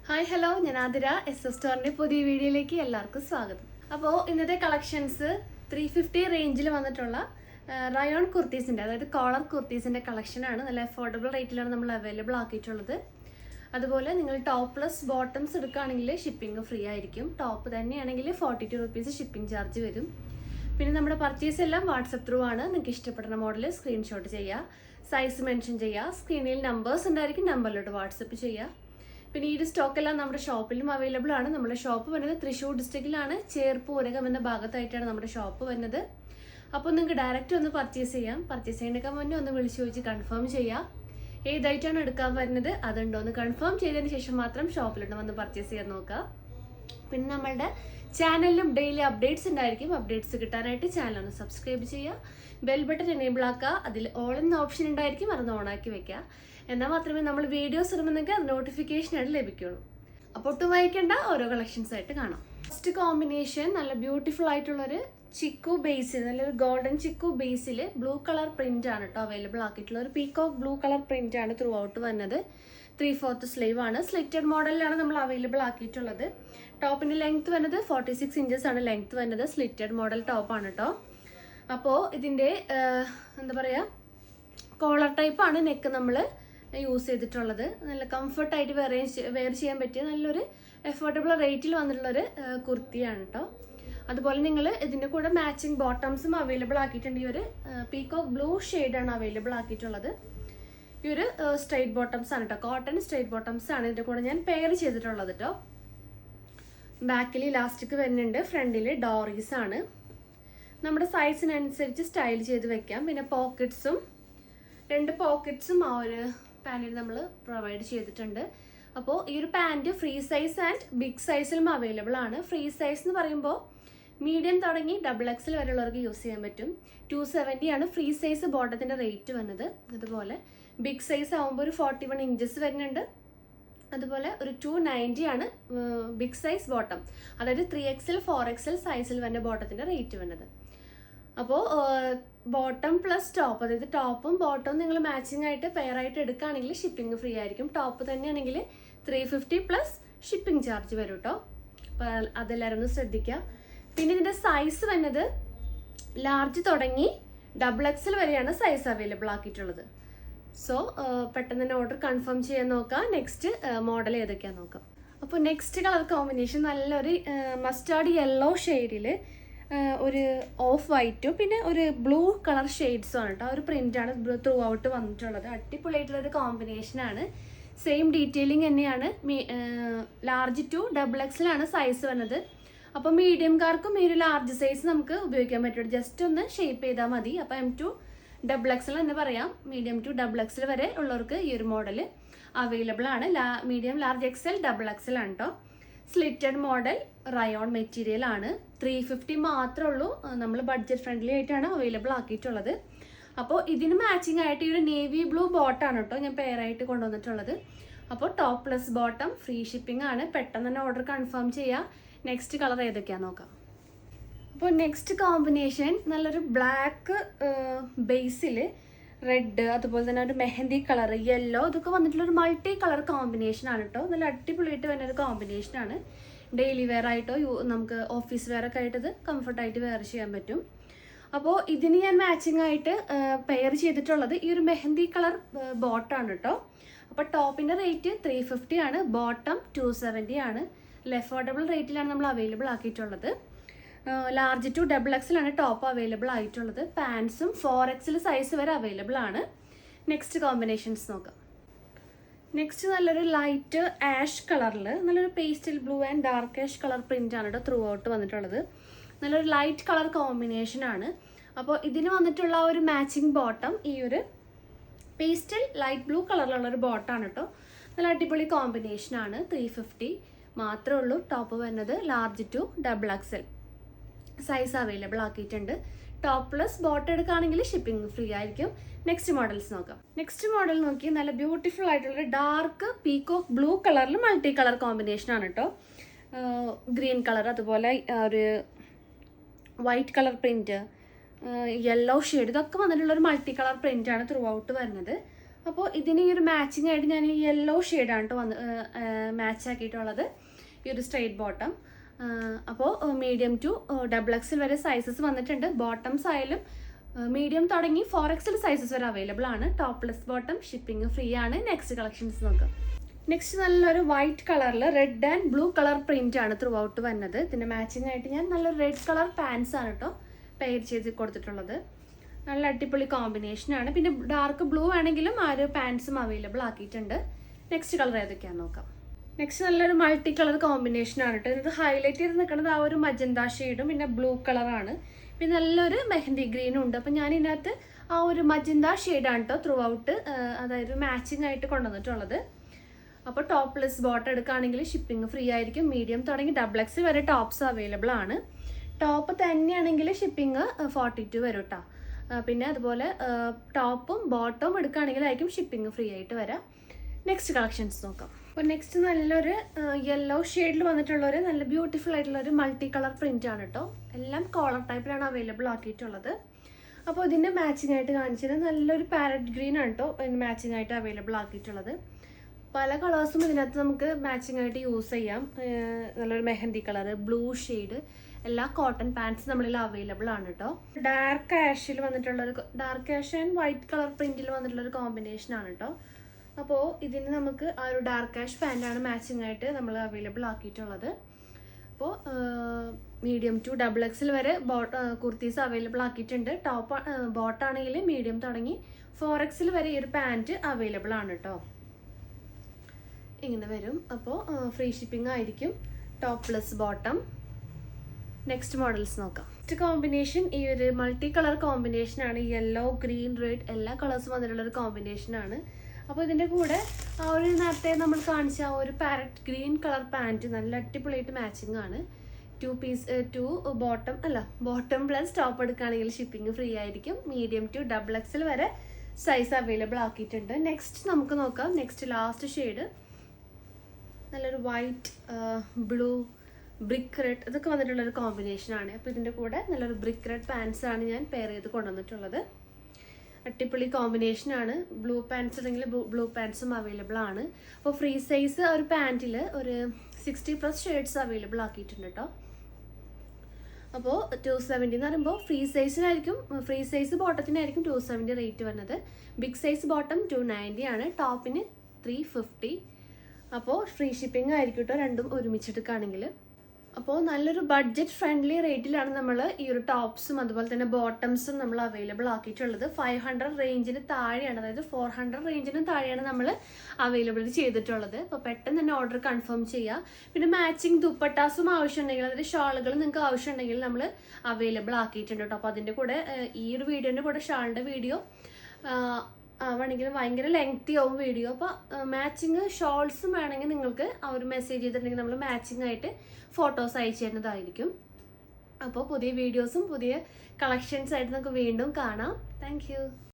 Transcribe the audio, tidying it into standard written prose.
Hi hello, ഞാൻ Athira. S സ്റ്റോറിന്റെ പുതിയ വീഡിയോയിലേക്ക് എല്ലാവർക്കും സ്വാഗതം. അപ്പോൾ ഇന്നത്തെ കളക്ഷൻസ് 350 റേഞ്ചിൽ വന്നിട്ടുള്ള റയോൺ കുർത്തീസിൻ്റെ, അതായത് കോളർ കുർത്തീസിൻ്റെ കളക്ഷനാണ്. നല്ല അഫോർഡബിൾ റേറ്റിലാണ് നമ്മൾ അവൈലബിൾ ആക്കിയിട്ടുള്ളത്. അതുപോലെ നിങ്ങൾ ടോപ്പ് പ്ലസ് ബോട്ടംസ് എടുക്കുകയാണെങ്കിൽ ഷിപ്പിംഗ് ഫ്രീ ആയിരിക്കും. ടോപ്പ് തന്നെയാണെങ്കിൽ 42 റുപ്പീസ് ഷിപ്പിംഗ് ചാർജ് വരും. പിന്നെ നമ്മുടെ പർച്ചേസ് എല്ലാം വാട്സപ്പ് ത്രൂ ആണ്. നിങ്ങൾക്ക് ഇഷ്ടപ്പെടുന്ന മോഡൽ സ്ക്രീൻഷോട്ട് ചെയ്യുക, സൈസ് മെൻഷൻ ചെയ്യുക, സ്ക്രീനിൽ നമ്പേഴ്സ് ഉണ്ടായിരിക്കും, നമ്പറിലോട്ട് വാട്സപ്പ് ചെയ്യുക. പിന്നെ ഈ ഒരു സ്റ്റോക്കെല്ലാം നമ്മുടെ ഷോപ്പിലും അവൈലബിൾ ആണ്. നമ്മുടെ ഷോപ്പ് വരുന്നത് തൃശ്ശൂർ ഡിസ്ട്രിക്റ്റിലാണ്, ചേർപ്പൂരകം എന്ന ഭാഗത്തായിട്ടാണ് നമ്മുടെ ഷോപ്പ് വരുന്നത്. അപ്പോൾ നിങ്ങൾക്ക് ഡയറക്റ്റ് ഒന്ന് പർച്ചേസ് ചെയ്യാം. പർച്ചേസ് ചെയ്യുന്നതിനൊക്കെ മുന്നേ ഒന്ന് വിളിച്ച് ചോദിച്ച് കൺഫേം ചെയ്യുക. ഏതായിട്ടാണ് എടുക്കാൻ വരുന്നത് അതുണ്ടോ എന്ന് കൺഫേം ചെയ്തതിന് ശേഷം മാത്രം ഷോപ്പിലോട്ട് വന്ന് പർച്ചേസ് ചെയ്യാൻ നോക്കുക. പിന്നെ നമ്മളുടെ ചാനലിലും ഡെയിലി അപ്ഡേറ്റ്സ് ഉണ്ടായിരിക്കും. അപ്ഡേറ്റ്സ് കിട്ടാനായിട്ട് ചാനൽ ഒന്ന് സബ്സ്ക്രൈബ് ചെയ്യുക, ബെൽ ബട്ടൺ എനേബിൾ ആക്കുക. അതിൽ ഓൾ എന്ന ഓപ്ഷൻ ഉണ്ടായിരിക്കും, അതൊന്ന് ഓണാക്കി വെക്കുക. എന്നാൽ മാത്രമേ നമ്മൾ വീഡിയോസ് ഇടുമ്പോൾ അത് നോട്ടിഫിക്കേഷൻ ആയിട്ട് ലഭിക്കുള്ളൂ. അപ്പോൾ ഒട്ടും വായിക്കേണ്ട, ഓരോ കളക്ഷൻസ് ആയിട്ട് കാണാം. ഫസ്റ്റ് കോമ്പിനേഷൻ നല്ല ബ്യൂട്ടിഫുൾ ആയിട്ടുള്ളൊരു ചിക്കു ബേസിൽ, നല്ലൊരു ഗോൾഡൻ ചിക്കു ബേസിൽ ബ്ലൂ കളർ പ്രിന്റ് ആണ് കേട്ടോ അവൈലബിൾ ആക്കിയിട്ടുള്ള ഒരു പീകോക്ക് ബ്ലൂ കളർ പ്രിന്റ് ആണ് ത്രൂ ഔട്ട് വന്നത്. 3/4 സ്ലീവ് ആണ്. സ്ലിറ്റഡ് മോഡലിലാണ് നമ്മൾ അവൈലബിൾ ആക്കിയിട്ടുള്ളത്. ടോപ്പിന്റെ ലെങ്ത് വരുന്നത് 46 ഇഞ്ചസ് ആണ് ലെങ്ത് വരുന്നത്. സ്ലിറ്റഡ് മോഡൽ ടോപ്പാണ് കേട്ടോ. അപ്പോൾ ഇതിന്റെ എന്താ പറയുക, കോളർ ടൈപ്പാണ് നെക്ക് നമ്മൾ യൂസ് ചെയ്തിട്ടുള്ളത്. നല്ല കംഫർട്ടായിട്ട് വെയർ ചെയ്യാൻ പറ്റിയ നല്ലൊരു അഫോർഡബിൾ റേറ്റിൽ വന്നിട്ടുള്ളൊരു കുർത്തിയാണ് കേട്ടോ. അതുപോലെ നിങ്ങൾ ഇതിൻ്റെ കൂടെ മാച്ചിങ് ബോട്ടംസും അവൈലബിൾ ആക്കിയിട്ടുണ്ട്. ഈ ഒരു പീകോക്ക് ബ്ലൂ ഷെയ്ഡാണ് അവൈലബിൾ ആക്കിയിട്ടുള്ളത്. ഈ ഒരു സ്ട്രൈറ്റ് ബോട്ടംസ് ആണ് കേട്ടോ, കോട്ടൺ സ്ട്രൈറ്റ് ബോട്ടംസ് ആണ് ഇതിൻ്റെ കൂടെ ഞാൻ പെയർ ചെയ്തിട്ടുള്ളത് കേട്ടോ. ബാക്കിൽ ഇലാസ്റ്റിക് വരുന്നുണ്ട്, ഫ്രണ്ടിൽ ഡോറീസ് ആണ്. നമ്മുടെ സൈസിനനുസരിച്ച് സ്റ്റൈൽ ചെയ്ത് വെക്കാം. പിന്നെ പോക്കറ്റ്സും 2 പോക്കറ്റ്സും ആ ഒരു പാൻറ്റിൽ നമ്മൾ പ്രൊവൈഡ് ചെയ്തിട്ടുണ്ട്. അപ്പോൾ ഈ ഒരു pant free size and big സൈസിലും അവൈലബിൾ ആണ്. ഫ്രീ സൈസ് എന്ന് പറയുമ്പോൾ മീഡിയം തുടങ്ങി XXL വരെയുള്ളവർക്ക് യൂസ് ചെയ്യാൻ പറ്റും. 270 ആണ് ഫ്രീ സൈസ് ബോട്ടത്തിൻ്റെ റേറ്റ് വന്നത്. അതുപോലെ ബിഗ് സൈസ് ആകുമ്പോൾ ഒരു 41 ഇഞ്ചസ് വരുന്നുണ്ട്. അതുപോലെ ഒരു 290 ആണ് ബിഗ് സൈസ് ബോട്ടം, അതായത് 3XL 4XL സൈസിൽ വരുന്ന ബോട്ടത്തിൻ്റെ റേറ്റ് വന്നത്. അപ്പോൾ ബോട്ടം പ്ലസ് ടോപ്പ്, അതായത് ടോപ്പും ബോട്ടവും നിങ്ങൾ മാച്ചിങ് ആയിട്ട് പെയർ ആയിട്ട് എടുക്കുകയാണെങ്കിൽ ഷിപ്പിംഗ് ഫ്രീ ആയിരിക്കും. ടോപ്പ് തന്നെയാണെങ്കിൽ 350 പ്ലസ് ഷിപ്പിംഗ് ചാർജ് വരും കേട്ടോ. അപ്പോൾ അതെല്ലാവരും ഒന്ന് ശ്രദ്ധിക്കുക. പിന്നെ ഇതിൻ്റെ സൈസ് വന്നത് ലാർജ് തുടങ്ങി XXL വരെയാണ് സൈസ് അവൈലബിൾ ആക്കിയിട്ടുള്ളത്. സോ പെട്ടെന്ന് തന്നെ ഓർഡർ കൺഫേം ചെയ്യാൻ നോക്കാം. നെക്സ്റ്റ് മോഡൽ ഏതൊക്കെയാണെന്ന് നോക്കാം. അപ്പോൾ നെക്സ്റ്റ് കളർ കോമ്പിനേഷൻ നല്ലൊരു മസ്റ്റാർഡ് യെല്ലോ ഷെയ്ഡിൽ ഒരു ഓഫ് വൈറ്റും പിന്നെ ഒരു ബ്ലൂ കളർ ഷെയ്ഡ്സും ആണ് കേട്ടോ. ഒരു പ്രിൻ്റാണ് ത്രൂ ഔട്ട് വന്നിട്ടുള്ളത്. അടിപൊളിയായിട്ടുള്ളൊരു കോമ്പിനേഷനാണ്. സെയിം ഡീറ്റെയിലിംഗ് തന്നെയാണ്. ലാർജ് ടു XXL ആണ് സൈസ് വന്നത്. അപ്പോൾ മീഡിയംകാർക്കും ഈ ഒരു ലാർജ് സൈസ് നമുക്ക് ഉപയോഗിക്കാൻ പറ്റും. ജസ്റ്റ് ഒന്ന് ഷേപ്പ് ചെയ്താൽ മതി. അപ്പോൾ M to XXL എന്ന് പറയാം. മീഡിയം ടു XXL വരെ ഉള്ളവർക്ക് ഈ ഒരു മോഡൽ അവൈലബിൾ ആണ്. മീഡിയം ലാർജ് XL XXL ആണ് കേട്ടോ. സ്ലിറ്റഡ് മോഡൽ റയോൺ മെറ്റീരിയൽ ആണ്. 350 മാത്രമേ ഉള്ളൂ. നമ്മൾ ബഡ്ജറ്റ് ഫ്രണ്ട്ലി ആയിട്ടാണ് അവൈലബിൾ ആക്കിയിട്ടുള്ളത്. അപ്പോൾ ഇതിന് മാച്ചിങ് ആയിട്ട് ഈ ഒരു നേവി ബ്ലൂ ബോട്ടാണ് കേട്ടോ ഞാൻ പെയർ ആയിട്ട് കൊണ്ടുവന്നിട്ടുള്ളത്. അപ്പോൾ top plus bottom free shipping ആണ്. പെട്ടെന്ന് തന്നെ ഓർഡർ കൺഫേം ചെയ്യുക. നെക്സ്റ്റ് കളർ ഏതൊക്കെയാണെന്ന് നോക്കാം. അപ്പോൾ നെക്സ്റ്റ് കോമ്പിനേഷൻ നല്ലൊരു ബ്ലാക്ക് ബേസിൽ റെഡ്, അതുപോലെ തന്നെ ഒരു മെഹന്തി കളർ, യെല്ലോ, ഇതൊക്കെ വന്നിട്ടുള്ളൊരു മൾട്ടി കളർ കോമ്പിനേഷൻ ആണ് കേട്ടോ. നല്ല അടിപൊളിയായിട്ട് വരുന്നൊരു കോമ്പിനേഷനാണ്. ഡെയിലി വെയർ ആയിട്ടോ നമുക്ക് ഓഫീസ് വെയർ ഒക്കെ ആയിട്ട് ഇത് കംഫർട്ടായിട്ട് വെയർ ചെയ്യാൻ പറ്റും. അപ്പോൾ ഇതിന് ഞാൻ മാച്ചിങ് ആയിട്ട് പെയർ ചെയ്തിട്ടുള്ളത് ഈ ഒരു മെഹന്തി കളർ ബോട്ടാണ് കേട്ടോ. അപ്പോൾ ടോപ്പിൻ്റെ റേറ്റ് 350 ആണ്, ബോട്ടം 270 ആണ്. അഫോർഡബിൾ റേറ്റിലാണ് നമ്മൾ അവൈലബിൾ ആക്കിയിട്ടുള്ളത്. ലാർജ് ടു XXL ആണ് ടോപ്പ് അവൈലബിൾ ആയിട്ടുള്ളത്. പാൻസും 4XL സൈസ് വരെ അവൈലബിൾ ആണ്. നെക്സ്റ്റ് കോമ്പിനേഷൻസ് നോക്കാം. നെക്സ്റ്റ് നല്ലൊരു ലൈറ്റ് ആഷ് കളറിൽ നല്ലൊരു pastel blue and dark ash colour print ആണ് കേട്ടോ ത്രൂ ഔട്ട് വന്നിട്ടുള്ളത്. നല്ലൊരു ലൈറ്റ് കളർ കോമ്പിനേഷൻ ആണ്. അപ്പോൾ ഇതിന് വന്നിട്ടുള്ള ഒരു മാച്ചിങ് ബോട്ടം ഈ ഒരു പേസ്റ്റൽ ലൈറ്റ് ബ്ലൂ കളറിലുള്ളൊരു ബോട്ടാണ് കേട്ടോ. നല്ല അടിപൊളി കോമ്പിനേഷനാണ്. 350 മാത്രമേ ഉള്ളൂ. ടോപ്പ് വരുന്നത് large to XXL size available ആക്കിയിട്ടുണ്ട്. ടോപ്പ് പ്ലസ് ബോട്ടം എടുക്കുകയാണെങ്കിൽ ഷിപ്പിംഗ് ഫ്രീ ആയിരിക്കും. നെക്സ്റ്റ് മോഡൽസ് നോക്കാം. നെക്സ്റ്റ് മോഡൽ നോക്കി നല്ല ബ്യൂട്ടിഫുൾ ആയിട്ടുള്ള ഡാർക്ക് പീകോക്ക് ബ്ലൂ കളറിൽ മൾട്ടി കളർ കോമ്പിനേഷൻ ആണ് കേട്ടോ. ഗ്രീൻ കളർ, അതുപോലെ ഒരു white colour print, yellow shade, ഇതൊക്കെ വന്നിട്ടുള്ളൊരു മൾട്ടി കളർ പ്രിൻ്റ് ആണ് ത്രൂ ഔട്ട് വരുന്നത്. അപ്പോൾ ഇതിന് ഈ ഒരു മാച്ചിങ് ആയിട്ട് ഞാൻ ഈ യെല്ലോ ഷെയ്ഡാണ് കേട്ടോ മാച്ച് ആക്കിയിട്ടുള്ളത്, ഈ ഒരു സ്ട്രെയിറ്റ് ബോട്ടം. അപ്പോൾ മീഡിയം ടു XXL വരെ സൈസസ് വന്നിട്ടുണ്ട്. ബോട്ടംസ് ആയാലും മീഡിയം തുടങ്ങി 4XL സൈസസ് വരെ അവൈലബിൾ ആണ്. ടോപ്ലെസ് ബോട്ടം, ഷിപ്പിംഗ് ഫ്രീ ആണ്. നെക്സ്റ്റ് കളക്ഷൻസ് നോക്കാം. നെക്സ്റ്റ് നല്ലൊരു വൈറ്റ് കളറിൽ red and blue colour print ആണ് ത്രൂ ഔട്ട് വന്നത്. ഇതിൻ്റെ മാച്ചിങ് ആയിട്ട് ഞാൻ നല്ലൊരു റെഡ് കളർ പാൻസ് ആണ് കേട്ടോ പെയർ ചെയ്ത് കൊടുത്തിട്ടുള്ളത്. നല്ല അടിപൊളി കോമ്പിനേഷനാണ്. പിന്നെ ഡാർക്ക് ബ്ലൂ ആണെങ്കിലും ആ ഒരു പാൻസും അവൈലബിൾ ആക്കിയിട്ടുണ്ട്. നെക്സ്റ്റ് കളർ ഏതൊക്കെയാണെന്ന് നോക്കാം. നെക്സ്റ്റ് നല്ലൊരു മൾട്ടി കളർ കോമ്പിനേഷനാണ് കേട്ടോ. ഇതിനകത്ത് ഹൈലൈറ്റ് ചെയ്ത് നിൽക്കുന്നത് ആ ഒരു മജന്ത ഷെയ്ഡും പിന്നെ ബ്ലൂ കളറാണ്. പിന്നെ നല്ലൊരു മെഹന്തി ഗ്രീനും ഉണ്ട്. അപ്പം ഞാൻ ഇതിനകത്ത് ആ ഒരു മജന്ത ഷെയ്ഡാണ് കേട്ടോ ത്രൂ ഔട്ട്, അതായത് മാച്ചിങ് ആയിട്ട് കൊണ്ടുവന്നിട്ടുള്ളത്. അപ്പോൾ ടോപ്ലെസ് ബോട്ടം എടുക്കുകയാണെങ്കിൽ ഷിപ്പിംഗ് ഫ്രീ ആയിരിക്കും. മീഡിയം തുടങ്ങി XXL വരെ ടോപ്സ് അവൈലബിൾ ആണ്. ടോപ്പ് തന്നെയാണെങ്കിൽ ഷിപ്പിംഗ് 42 വരും കേട്ടോ. പിന്നെ അതുപോലെ ടോപ്പും ബോട്ടവും എടുക്കുകയാണെങ്കിലായിരിക്കും ഷിപ്പിംഗ് ഫ്രീ ആയിട്ട് വരാം. നെക്സ്റ്റ് കളക്ഷൻസ് നോക്കാം. അപ്പോൾ നെക്സ്റ്റ് നല്ലൊരു യെല്ലോ ഷെയ്ഡിൽ വന്നിട്ടുള്ളൊരു നല്ല ബ്യൂട്ടിഫുൾ ആയിട്ടുള്ളൊരു മൾട്ടി കളർ പ്രിന്റ് ആണ് കേട്ടോ. എല്ലാം കോളർ ടൈപ്പിലാണ് അവൈലബിൾ ആക്കിയിട്ടുള്ളത്. അപ്പോൾ ഇതിൻ്റെ മാച്ചിങ് ആയിട്ട് കാണിച്ചത് നല്ലൊരു പാരറ്റ് ഗ്രീൻ ആണ് കേട്ടോ മാച്ചിങ് ആയിട്ട് അവൈലബിൾ ആക്കിയിട്ടുള്ളത്. പല കളേഴ്സും ഇതിനകത്ത് നമുക്ക് മാച്ചിങ് ആയിട്ട് യൂസ് ചെയ്യാം. നല്ലൊരു മെഹന്തി കളർ, ബ്ലൂ ഷെയ്ഡ്, എല്ലാ കോട്ടൺ പാൻസ് നമ്മളിൽ അവൈലബിൾ ആണ് കേട്ടോ. ഡാർക്ക് ആഷിൽ വന്നിട്ടുള്ളൊരു dark ash and white colour പ്രിന്റിൽ വന്നിട്ടുള്ളൊരു കോമ്പിനേഷൻ ആണ് കേട്ടോ. അപ്പോൾ ഇതിന് നമുക്ക് ആ ഒരു ഡാർക്ക് ആഷ് പാൻറ്റാണ് മാച്ചിങ് ആയിട്ട് നമ്മൾ അവൈലബിൾ ആക്കിയിട്ടുള്ളത്. അപ്പോൾ മീഡിയം ടു XXL വരെ കുർത്തീസ് അവൈലബിൾ ആക്കിയിട്ടുണ്ട്. ടോപ്പ് ബോട്ടാണെങ്കിൽ മീഡിയം തുടങ്ങി 4XL വരെ ഈ ഒരു പാൻറ്റ് അവൈലബിൾ ആണ് കേട്ടോ. ഇങ്ങനെ വരും. അപ്പോൾ ഫ്രീ ഷിപ്പിംഗ് ആയിരിക്കും. Topless bottom. നെക്സ്റ്റ് മോഡൽസ് നോക്കാം. നെക്സ്റ്റ് കോമ്പിനേഷൻ ഈ ഒരു മൾട്ടി കളർ കോമ്പിനേഷനാണ്. യെല്ലോ, ഗ്രീൻ, റെഡ് എല്ലാ കളേഴ്സും വന്നിട്ടുള്ളൊരു കോമ്പിനേഷനാണ്. അപ്പോൾ ഇതിൻ്റെ കൂടെ ആ ഒരു നേരത്തെ നമ്മൾ കാണിച്ച ആ ഒരു പാരറ്റ് ഗ്രീൻ കളർ പാൻറ്റ് നല്ല അടിപൊളിയായിട്ട് മാച്ചിങ് ആണ്. 2 ബോട്ടം പ്ലസ് ടോപ്പ് എടുക്കുകയാണെങ്കിൽ ഷിപ്പിംഗ് ഫ്രീ ആയിരിക്കും. മീഡിയം ടു XXL വരെ സൈസ് അവൈലബിൾ ആക്കിയിട്ടുണ്ട്. നെക്സ്റ്റ് നമുക്ക് നോക്കാം. നെക്സ്റ്റ് ലാസ്റ്റ് ഷെയ്ഡ് നല്ലൊരു വൈറ്റ്, ബ്ലൂ, ബ്രിക്ക് റെഡ് ഇതൊക്കെ വന്നിട്ടുള്ളൊരു കോമ്പിനേഷനാണ്. അപ്പോൾ ഇതിൻ്റെ കൂടെ നല്ലൊരു ബ്രിക്ക് റെഡ് പാൻസാണ് ഞാൻ പെയർ ചെയ്ത് കൊണ്ടുവന്നിട്ടുള്ളത്. അടിപൊളി കോമ്പിനേഷനാണ്. ബ്ലൂ പാൻസ് ഉണ്ടെങ്കിൽ ബ്ലൂ പാൻസും അവൈലബിൾ ആണ്. അപ്പോൾ ഫ്രീ സൈസ് ഒരു പാൻറ്റിൽ ഒരു 60+ ഷെയ്ഡ്സ് അവൈലബിൾ ആക്കിയിട്ടുണ്ട് കേട്ടോ. അപ്പോൾ 270 എന്ന് പറയുമ്പോൾ ഫ്രീ സൈസ് ബോട്ടത്തിനായിരിക്കും 270 റേറ്റ് വരുന്നത്. ബിഗ് സൈസ് ബോട്ടം 290 ആണ്. ടോപ്പിന് 350. അപ്പോൾ ഫ്രീ ഷിപ്പിംഗ് ആയിരിക്കും കേട്ടോ രണ്ടും ഒരുമിച്ചെടുക്കുകയാണെങ്കിൽ. അപ്പോൾ നല്ലൊരു ബഡ്ജറ്റ് ഫ്രണ്ട്ലി റേറ്റിലാണ് നമ്മൾ ഈ ഒരു ടോപ്സും അതുപോലെ തന്നെ ബോട്ടംസും നമ്മൾ അവൈലബിൾ ആക്കിയിട്ടുള്ളത്. 500 റേഞ്ചിന് താഴെയാണ്, അതായത് 400 റേഞ്ചിന് താഴെയാണ് നമ്മൾ അവൈലബിൾ ചെയ്തിട്ടുള്ളത്. അപ്പോൾ പെട്ടെന്ന് തന്നെ ഓർഡർ കൺഫേം ചെയ്യുക. പിന്നെ മാച്ചിങ് ദുപ്പട്ടാസും ആവശ്യമുണ്ടെങ്കിൽ, അതായത് ഷാളുകൾ നിങ്ങൾക്ക് ആവശ്യമുണ്ടെങ്കിൽ നമ്മൾ അവൈലബിൾ ആക്കിയിട്ടുണ്ട് കേട്ടോ. അപ്പോൾ അതിൻ്റെ കൂടെ ഈ ഒരു വീഡിയോൻ്റെ കൂടെ ഷാളിൻ്റെ വീഡിയോ ആവണമെങ്കിലും ഭയങ്കര ലെങ്തി ആവും വീഡിയോ. അപ്പോൾ മാച്ചിങ് ഷോൾസും വേണമെങ്കിൽ നിങ്ങൾക്ക് ആ ഒരു മെസ്സേജ് ചെയ്തിട്ടുണ്ടെങ്കിൽ നമ്മൾ മാച്ചിങ് ആയിട്ട് ഫോട്ടോസ് അയച്ചു തരുന്നതായിരിക്കും. അപ്പോൾ പുതിയ വീഡിയോസും പുതിയ കളക്ഷൻസ് ആയിട്ട് നമുക്ക് വീണ്ടും കാണാം. താങ്ക്